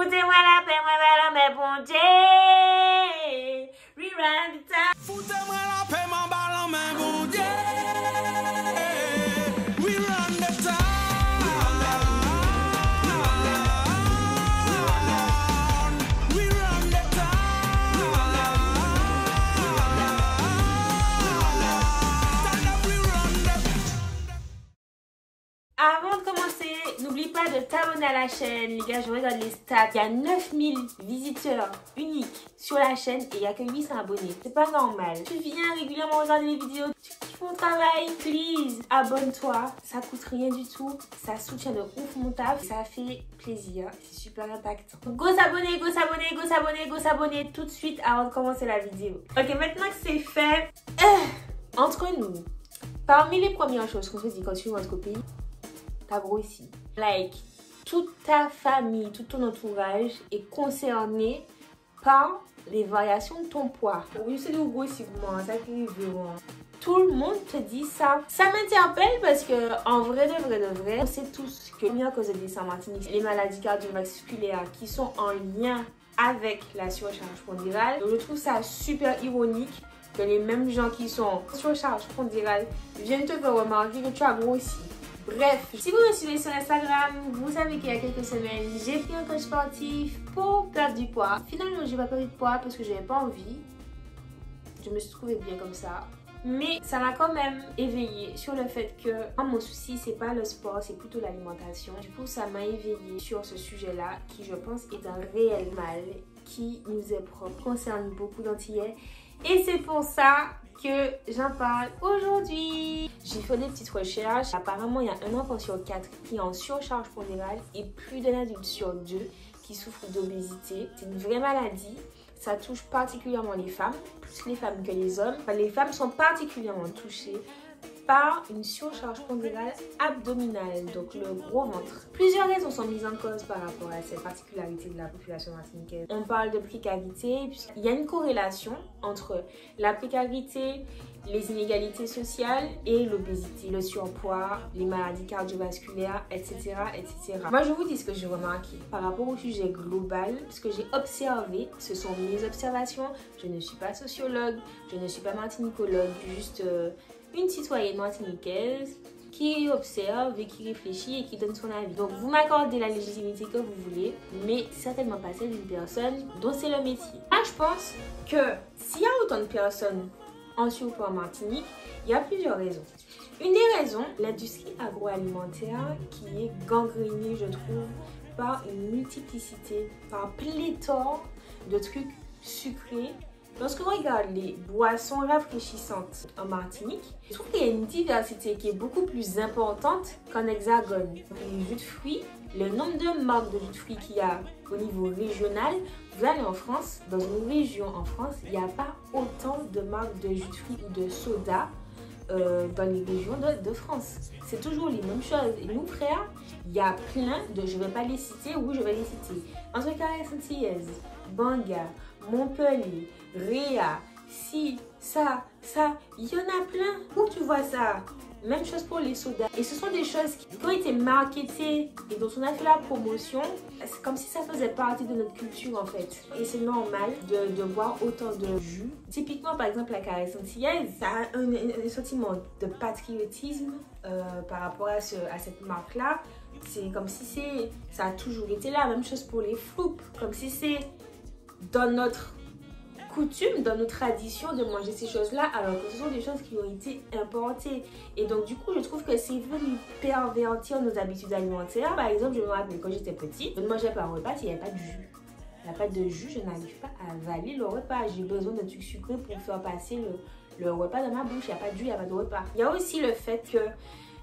Foutez-moi la paix, moi, ballon, mais bon Dieu. Rerun the time. Foutez-moi la paix, mon ballon, mais bon Dieu. We run the town. We run the town. Stand up, we run the. Avant de commencer, n'oublie pas de t'abonner à la chaîne. Les gars, je regarde les stats. Il y a 9000 visiteurs uniques sur la chaîne et il n'y a que 800 abonnés. C'est pas normal. Tu viens régulièrement regarder les vidéos. Tu kiffes mon travail. Please, abonne-toi. Ça coûte rien du tout. Ça soutient de ouf mon taf. Ça fait plaisir. C'est super impactant. Go s'abonner, go s'abonner, go s'abonner, go s'abonner tout de suite avant de commencer la vidéo. Ok, maintenant que c'est fait, entre nous, parmi les premières choses qu'on se dit quand tu rentres au pays, t'as grossi. Like, toute ta famille, tout ton entourage est concerné par les variations de ton poids. Oui, c'est le grossi, ça qui est. Tout le monde te dit ça. Ça m'interpelle parce que, en vrai de vrai, on sait tous que la première cause de décès en Martinique, les maladies cardiovasculaires qui sont en lien avec la surcharge pondérale. Donc, je trouve ça super ironique que les mêmes gens qui sont en surcharge pondérale viennent te faire remarquer que tu as grossi. Bref, si vous me suivez sur Instagram, vous savez qu'il y a quelques semaines, j'ai pris un coach sportif pour perdre du poids. Finalement, je n'ai pas perdu de poids parce que je n'avais pas envie. Je me suis trouvée bien comme ça. Mais ça m'a quand même éveillée sur le fait que mon souci, c'est pas le sport, c'est plutôt l'alimentation. Du coup, ça m'a éveillée sur ce sujet-là qui, je pense, est un réel mal qui nous est propre, concerne beaucoup d'Antillais. Et c'est pour ça que j'en parle aujourd'hui. J'ai fait des petites recherches. Apparemment, il y a un enfant sur 4 qui est en surcharge pondérale et plus d'un adulte sur 2 qui souffre d'obésité. C'est une vraie maladie. Ça touche particulièrement les femmes, plus les femmes que les hommes. Enfin, les femmes sont particulièrement touchées par une surcharge pondérale abdominale, donc le gros ventre. Plusieurs raisons sont mises en cause par rapport à cette particularité de la population martiniquaise. On parle de précarité, puisqu'il y a une corrélation entre la précarité, les inégalités sociales et l'obésité, le surpoids, les maladies cardiovasculaires, etc., etc. Moi, je vous dis ce que j'ai remarqué par rapport au sujet global, ce que j'ai observé, ce sont mes observations. Je ne suis pas sociologue, je ne suis pas martinicologue, juste une citoyenne martiniquaise qui observe et qui réfléchit et qui donne son avis. Donc, vous m'accordez la légitimité que vous voulez, mais certainement pas celle d'une personne dont c'est le métier. Moi, je pense que s'il y a autant de personnes en surpoids en Martinique, il y a plusieurs raisons. Une des raisons, l'industrie agroalimentaire qui est gangrénée, je trouve, par une multiplicité, par un pléthore de trucs sucrés. Lorsque on regarde les boissons rafraîchissantes en Martinique, je trouve qu'il y a une diversité qui est beaucoup plus importante qu'en Hexagone. Les jus de fruits, le nombre de marques de jus de fruits qu'il y a au niveau régional, vous allez en France, dans une région en France, il n'y a pas autant de marques de jus de fruits ou de soda dans les régions de France. C'est toujours les mêmes choses. Et nous, frères, il y a plein de, je ne vais pas les citer, oui, je vais les citer. Entre Carré Antillaise, Banga, Montpellier, Réa, si, ça, il y en a plein. Où tu vois ça? Même chose pour les sodas. Et ce sont des choses qui ont été marketées et dont on a fait la promotion. C'est comme si ça faisait partie de notre culture en fait. Et c'est normal de boire autant de jus. Typiquement, par exemple, la Carré Antillaise, ça a un sentiment de patriotisme par rapport à cette marque-là. C'est comme si ça a toujours été là. Même chose pour les Floup. Comme si c'est dans notre coutume, dans nos traditions de manger ces choses-là, alors que ce sont des choses qui ont été importées. Et donc du coup, je trouve que c'est venu pervertir nos habitudes alimentaires. Par exemple, je me rappelle quand j'étais petite, je ne mangeais pas un repas s'il n'y avait pas de jus. Il n'y a pas de jus, je n'arrive pas à avaler le repas. J'ai besoin d'un truc sucré pour faire passer le repas dans ma bouche. Il n'y a pas de jus, il n'y a pas de repas. Il y a aussi le fait que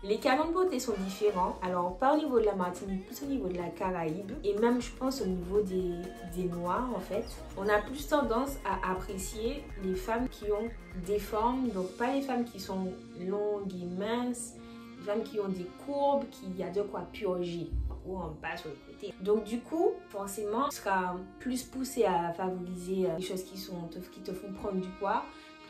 les canons de beauté sont différents, alors pas au niveau de la Martinique, plus au niveau de la Caraïbe et même je pense au niveau des Noirs en fait. On a plus tendance à apprécier les femmes qui ont des formes, donc pas les femmes qui sont longues et minces, les femmes qui ont des courbes, qui a de quoi purger ou en bas sur le côté. Donc du coup, forcément, tu seras plus poussé à favoriser les choses qui te font prendre du poids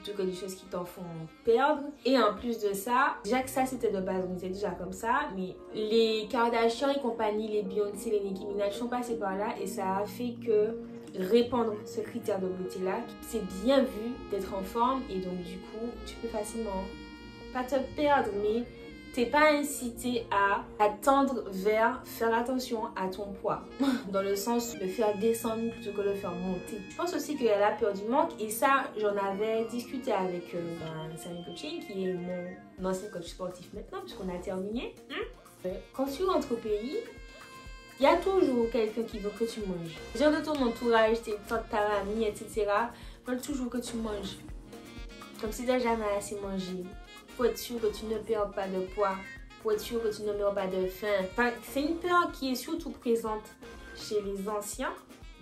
plutôt que des choses qui t'en font perdre. Et en plus de ça, déjà que ça c'était de base, on était déjà comme ça, mais les Kardashian et compagnie, les Beyoncé, les Nicki Minaj sont passés par là et ça a fait que répandre ce critère de beauté là, c'est bien vu d'être en forme et donc du coup tu peux facilement pas te perdre, mais t'es pas incité à tendre vers faire attention à ton poids dans le sens de faire descendre plutôt que de faire monter. Je pense aussi qu'elle a peur du manque et ça j'en avais discuté avec Samy Coaching qui est mon ancien coach sportif maintenant puisqu'on a terminé. Quand tu rentres au pays, il y a toujours quelqu'un qui veut que tu manges. Les gens de ton entourage, tes tantes, ta famille, etc. veulent toujours que tu manges. Comme si tu n'as jamais assez mangé. Pour être sûr que tu ne perds pas de poids. Pour être sûr que tu ne meurs pas de faim. Enfin, c'est une peur qui est surtout présente chez les anciens.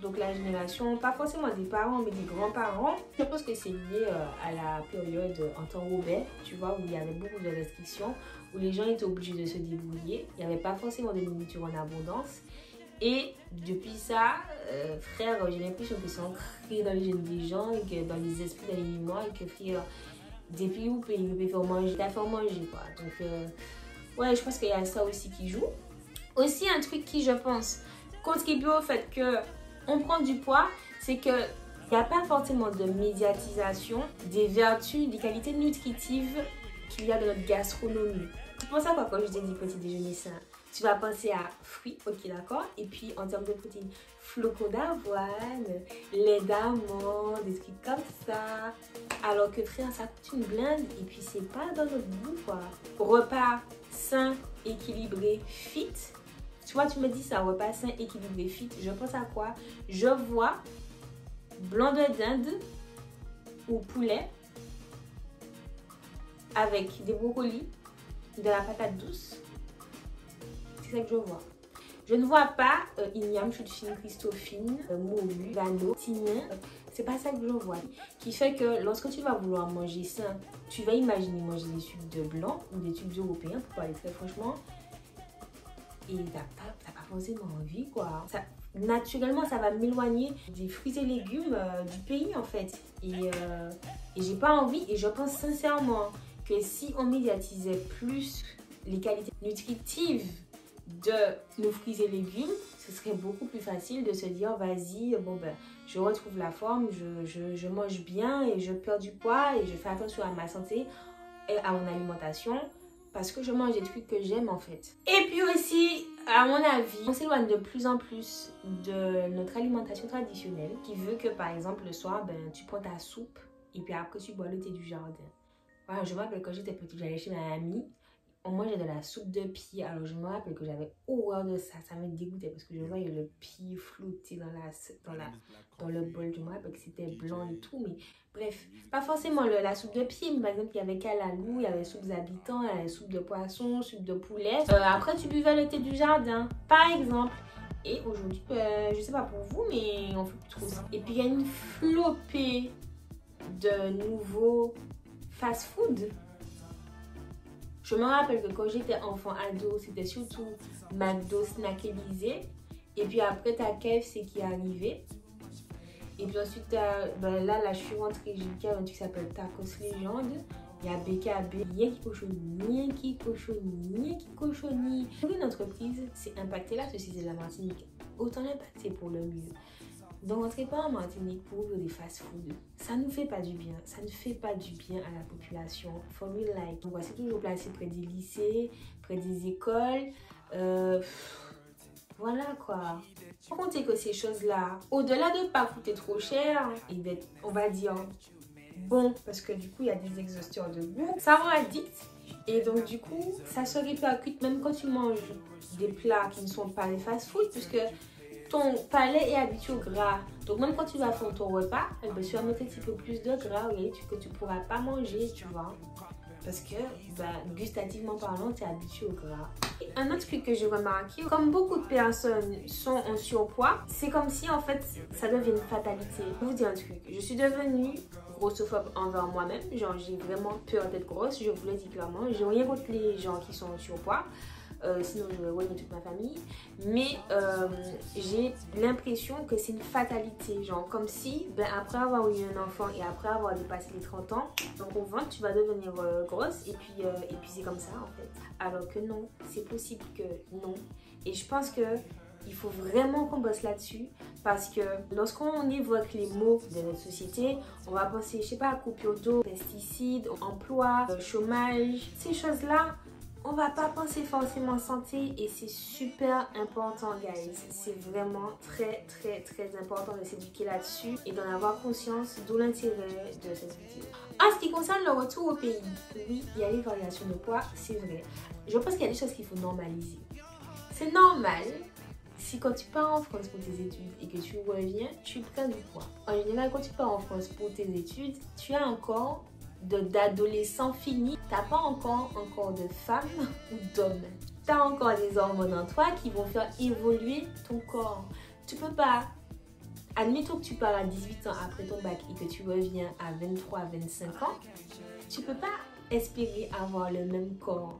Donc la génération, pas forcément des parents, mais des grands-parents. Je pense que c'est lié à la période en temps Robert, tu vois, où il y avait beaucoup de restrictions, où les gens étaient obligés de se débrouiller. Il n'y avait pas forcément de nourriture en abondance. Et depuis ça, frère, j'ai l'impression que c'est ancré dans les jeunes des gens, et que dans les esprits d'alignement, et que frère, depuis où il peut faire manger, t'as fait manger quoi. Donc, ouais, je pense qu'il y a ça aussi qui joue. Aussi, un truc qui, je pense, contribue au fait que on prend du poids, c'est que il n'y a pas forcément de médiatisation des vertus, des qualités nutritives qu'il y a dans notre gastronomie. Tu penses à quoi quand je te dis petit déjeuner sain? Tu vas penser à fruits, ok d'accord, et puis en termes de protéines, flocons d'avoine, lait d'amande, des trucs comme ça. Alors que frère, ça coûte une blinde et puis c'est pas dans notre goût quoi. Repas sain, équilibré, fit. Tu vois, tu me dis ça, repas sain, équilibré, fit. Je pense à quoi? Je vois blanc de dinde ou poulet avec des brocolis, de la patate douce. C'est ça que je vois. Je ne vois pas igname, chou de fine, Christophine, morue, vanneau, timian. C'est pas ça que je vois. Qui fait que lorsque tu vas vouloir manger sain, tu vas imaginer manger des tubes de blanc ou des tubes européens, pour parler très franchement. Et t'as pas forcément envie quoi. Ça, naturellement ça va m'éloigner des fruits et légumes du pays en fait. Et j'ai pas envie et je pense sincèrement que si on médiatisait plus les qualités nutritives de nos fruits et légumes, ce serait beaucoup plus facile de se dire vas-y, bon ben je retrouve la forme, je mange bien et je perds du poids et je fais attention à ma santé et à mon alimentation. Parce que je mange des trucs que j'aime en fait. Et puis aussi, à mon avis, on s'éloigne de plus en plus de notre alimentation traditionnelle qui veut que par exemple le soir, ben, tu prends ta soupe et puis après tu bois le thé du jardin. Voilà, je me rappelle quand j'étais petite, j'allais chez ma amie, on mangeait de la soupe de pied. Alors je me rappelle que j'avais horreur de ça, ça me dégoûtait parce que je voyais le pied flotter dans le bol. Je me rappelle que c'était blanc et tout, mais bref, pas forcément la soupe de pied, mais par exemple il y avait calalou, il y avait soupe d'habitants, il y avait soupe de poisson, soupe de poulet. Après tu buvais le thé du jardin, par exemple. Et aujourd'hui, je sais pas pour vous, mais on fait plus trop ça. Et puis il y a une flopée de nouveaux fast-food. Je me rappelle que quand j'étais enfant ado, c'était surtout McDo, Snack Élysée. Et puis après, t'as KFC qui est arrivé. Et puis ensuite, là, je suis rentrée, j'ai vu qu'il y a un truc qui s'appelle Tacos Légende. Il y a BKB, rien qui cochonnie. Pour une entreprise, c'est impacté là, ceci c'est de la Martinique. Autant l'impacter pour le mieux. Donc, rentrez pas en Martinique pour ouvrir des fast-food. Ça ne fait pas du bien. Ça ne fait pas du bien à la population. For real like. Donc, c'est toujours placé près des lycées, près des écoles. Voilà quoi. Faut compter que ces choses-là, au-delà de ne pas coûter trop cher, et d'être, on va dire, bon, parce que du coup, il y a des exhausteurs de goût, ça rend addict. Et donc, du coup, ça se répercute même quand tu manges des plats qui ne sont pas des fast-food, puisque ton palais est habitué au gras. Donc même quand tu vas faire ton repas, tu vas mettre un petit peu plus de gras que tu ne pourras pas manger, tu vois. Parce que gustativement parlant, tu es habitué au gras. Et un autre truc que j'ai remarqué, comme beaucoup de personnes sont en surpoids, c'est comme si en fait ça devient une fatalité. Je vais vous dire un truc, je suis devenue grossophobe envers moi-même. Genre j'ai vraiment peur d'être grosse, je vous le dis clairement. J'ai rien contre les gens qui sont en surpoids. sinon je vais toute ma famille. Mais j'ai l'impression que c'est une fatalité, genre comme si après avoir eu un enfant et après avoir dépassé les 30 ans, donc au ventre tu vas devenir grosse et puis c'est comme ça en fait. Alors que non, c'est possible que non. Et je pense que il faut vraiment qu'on bosse là-dessus parce que lorsqu'on évoque les mots de notre société, on va penser, je sais pas, coupure d'eau, pesticides, emploi, chômage, ces choses-là. On va pas penser forcément santé et c'est super important, guys. C'est vraiment très important de s'éduquer là-dessus et d'en avoir conscience, d'où l'intérêt de cette vidéo. En ce qui concerne le retour au pays, oui, il y a les variations de poids, c'est vrai. Je pense qu'il y a des choses qu'il faut normaliser. C'est normal si quand tu pars en France pour tes études et que tu reviens, tu prends du poids. En général, quand tu pars en France pour tes études, tu as un corps d'adolescent fini. Tu n'as pas encore un corps de femme ou d'homme. Tu as encore des hormones en toi qui vont faire évoluer ton corps. Tu peux pas, admettons que tu pars à 18 ans après ton bac et que tu reviens à 23, 25 ans, tu peux pas espérer avoir le même corps.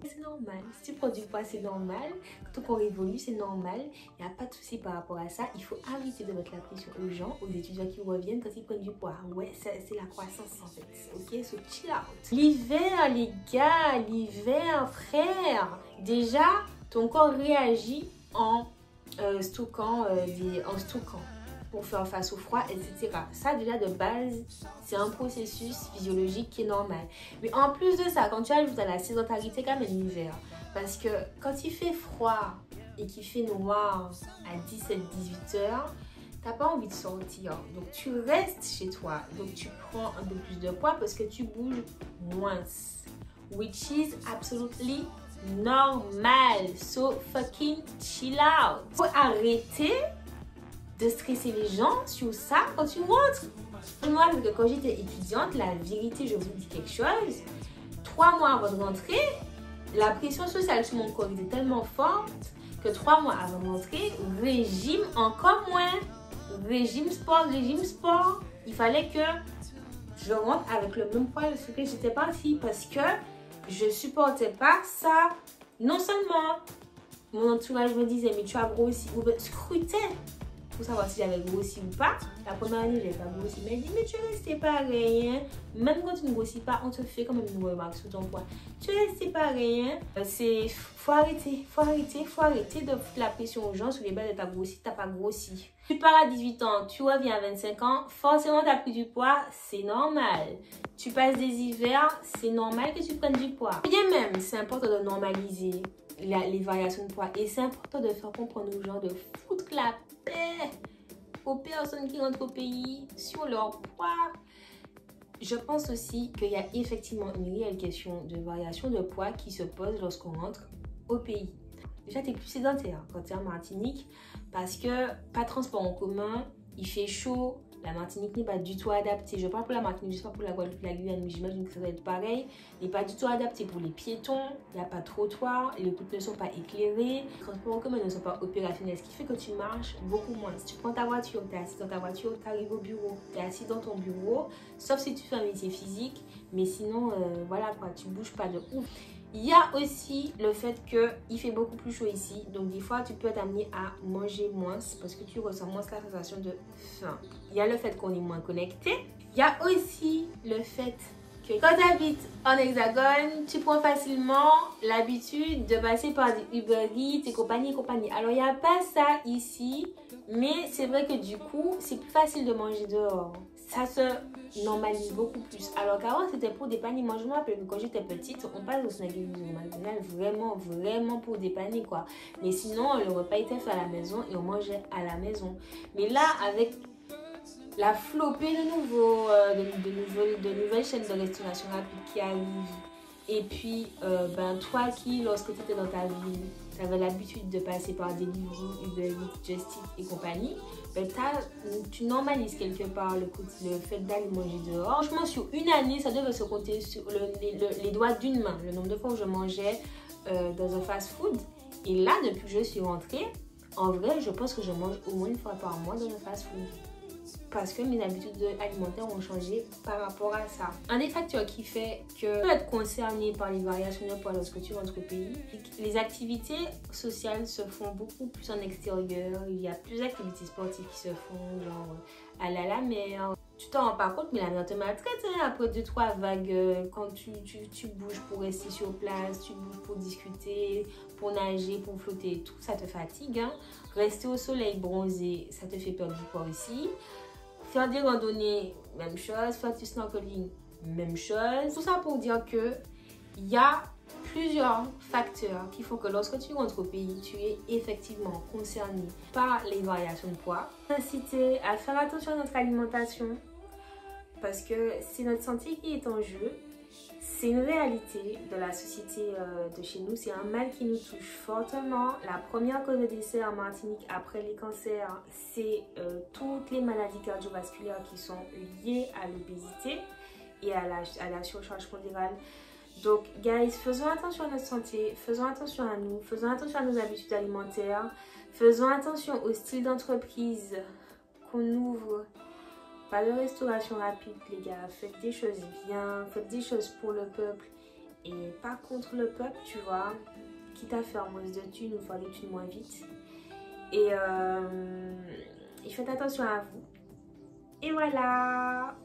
C'est normal, si tu prends du poids c'est normal, quand ton corps évolue c'est normal, il n'y a pas de souci par rapport à ça. Il faut arrêter de mettre la pression aux gens, aux étudiants qui reviennent quand ils prennent du poids. Ouais, c'est la croissance en fait, ok, so chill out. L'hiver les gars, l'hiver frère, déjà ton corps réagit en stockant pour faire face au froid, etc. Ça déjà de base, c'est un processus physiologique qui est normal. Mais en plus de ça, quand tu ajoutes à la sédentarité quand même l'hiver, parce que quand il fait froid et qu'il fait noir à 17-18 heures, t'as pas envie de sortir. Donc tu restes chez toi. Donc tu prends un peu plus de poids parce que tu bouges moins. Which is absolutely normal. So fucking chill out. Faut arrêter de stresser les gens sur ça quand tu rentres. Moi, quand j'étais étudiante, la vérité, je vous dis quelque chose, 3 mois avant de rentrer, la pression sociale sur mon corps était tellement forte que 3 mois avant de rentrer, régime encore moins. Régime sport. Il fallait que je rentre avec le même poids de ce que j'étais partie parce que je supportais pas ça. Non seulement mon entourage me disait mais tu as grossi, ou scrutait pour savoir si j'avais grossi ou pas. La première année, je n'avais pas grossi. Mais elle dit, mais tu es resté pareil. Hein? Même quand tu ne grossis pas, on te fait quand même une remarque sur ton poids. Tu es resté pareil. Hein? Faut arrêter de foutre la pression aux gens sur les bases de ta grossi, tu n'as pas grossi. Tu pars à 18 ans, tu reviens à 25 ans, forcément tu as pris du poids, c'est normal. Tu passes des hivers, c'est normal que tu prennes du poids. Bien même, c'est important de normaliser les variations de poids. Et c'est important de faire comprendre aux gens de foutre la paix aux personnes qui rentrent au pays sur leur poids. Je pense aussi qu'il y a effectivement une réelle question de variation de poids qui se pose lorsqu'on rentre au pays. Déjà, tu es plus sédentaire quand tu es en Martinique parce que pas de transport en commun, il fait chaud. La Martinique n'est pas du tout adaptée. Je parle pour la Martinique, je ne sais pas pour la Guadeloupe, la Guyane, mais j'imagine que ça va être pareil. Elle n'est pas du tout adaptée pour les piétons. Il n'y a pas de trottoir. Les routes ne sont pas éclairées. Les transports en commun ne sont pas opérationnels. Ce qui fait que tu marches beaucoup moins. Si tu prends ta voiture, tu es assis dans ta voiture, tu arrives au bureau, tu es assis dans ton bureau. Sauf si tu fais un métier physique. Mais sinon, voilà quoi, tu ne bouges pas de ouf. Il y a aussi le fait qu'il fait beaucoup plus chaud ici. Donc des fois, tu peux être amené à manger moins parce que tu ressens moins la sensation de faim. Il y a le fait qu'on est moins connecté. Il y a aussi le fait que quand tu habites en hexagone, tu prends facilement l'habitude de passer par des Uber Eats et compagnie. Alors, il n'y a pas ça ici. Mais c'est vrai que du coup, c'est plus facile de manger dehors. Ça se normalise beaucoup plus. Alors qu'avant, c'était pour dépanner. Moi, je me rappelle que quand j'étais petite, on passe au snack vraiment pour dépanner, quoi. Mais sinon, le repas était fait à la maison et on mangeait à la maison. Mais là, avec la flopée de nouvelles chaînes de restauration rapide qui arrivent, et puis, toi qui, lorsque tu étais dans ta ville, tu avais l'habitude de passer par Deliveroo, Uber Eats, Just Eat et compagnie, tu normalises quelque part le fait d'aller manger dehors. Franchement, sur une année, ça devait se compter sur les doigts d'une main, le nombre de fois où je mangeais dans un fast-food. Et là, depuis que je suis rentrée, en vrai, je pense que je mange au moins une fois par mois dans un fast-food. parce que mes habitudes alimentaires ont changé par rapport à ça. Un des facteurs qui fait que tu peux être concerné par les variations de poids lorsque tu rentres au pays, c'est que les activités sociales se font beaucoup plus en extérieur. Il y a plus d'activités sportives qui se font, genre aller à la mer. Tu t'en rends pas compte, mais la mer te maltraite après 2-3 vagues. Quand tu bouges pour rester sur place, tu bouges pour discuter, pour nager, pour flotter et tout, ça te fatigue. Hein. Rester au soleil bronzé, ça te fait perdre du poids aussi. Faire des randonnées, même chose. Faire du snorkeling, même chose. Tout ça pour dire que il y a plusieurs facteurs qui font que lorsque tu rentres au pays, tu es effectivement concerné par les variations de poids. Inciter à faire attention à notre alimentation parce que c'est notre santé qui est en jeu. C'est une réalité de la société de chez nous, c'est un mal qui nous touche fortement. La première cause de décès en Martinique après les cancers, c'est toutes les maladies cardiovasculaires qui sont liées à l'obésité et à la surcharge pondérale. Donc, guys, faisons attention à notre santé, faisons attention à nous, faisons attention à nos habitudes alimentaires, faisons attention au style d'entreprise qu'on ouvre. Pas de restauration rapide, les gars. Faites des choses bien, faites des choses pour le peuple et pas contre le peuple, tu vois. Quitte à faire moins de thunes ou faire des thunes moins vite. Et faites attention à vous. Et voilà!